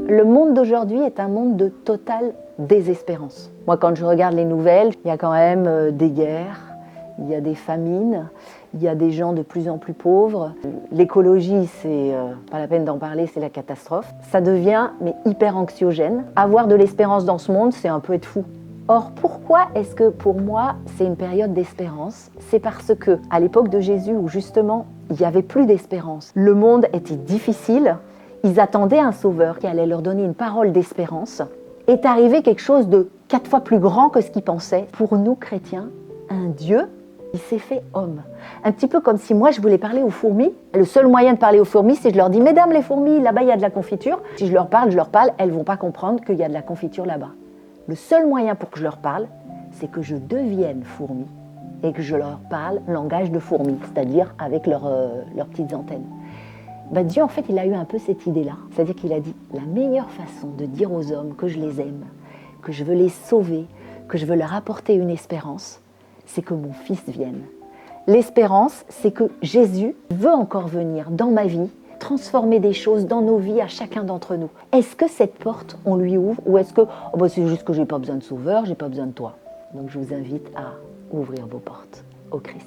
Le monde d'aujourd'hui est un monde de totale désespérance. Moi, quand je regarde les nouvelles, il y a quand même des guerres, il y a des famines, il y a des gens de plus en plus pauvres. L'écologie, c'est pas la peine d'en parler, c'est la catastrophe. Ça devient hyper anxiogène. Avoir de l'espérance dans ce monde, c'est un peu être fou. Or, pourquoi est-ce que pour moi, c'est une période d'espérance? C'est parce que, à l'époque de Jésus, où justement, il n'y avait plus d'espérance, le monde était difficile, ils attendaient un sauveur qui allait leur donner une parole d'espérance, est arrivé quelque chose de 4 fois plus grand que ce qu'ils pensaient. Pour nous, chrétiens, un Dieu, il s'est fait homme. Un petit peu comme si moi, je voulais parler aux fourmis. Le seul moyen de parler aux fourmis, c'est que je leur dis « Mesdames les fourmis, là-bas, il y a de la confiture ». Si je leur parle, elles ne vont pas comprendre qu'il y a de la confiture là-bas. Le seul moyen pour que je leur parle, c'est que je devienne fourmi et que je leur parle langage de fourmi, c'est-à-dire avec leurs petites antennes. Dieu, en fait, il a eu un peu cette idée-là. C'est-à-dire qu'il a dit, la meilleure façon de dire aux hommes que je les aime, que je veux les sauver, que je veux leur apporter une espérance, c'est que mon Fils vienne. L'espérance, c'est que Jésus veut encore venir dans ma vie, transformer des choses dans nos vies à chacun d'entre nous. Est-ce que cette porte, on lui ouvre, ou est-ce que c'est juste que je n'ai pas besoin de sauveur, je n'ai pas besoin de toi? Donc je vous invite à ouvrir vos portes au Christ.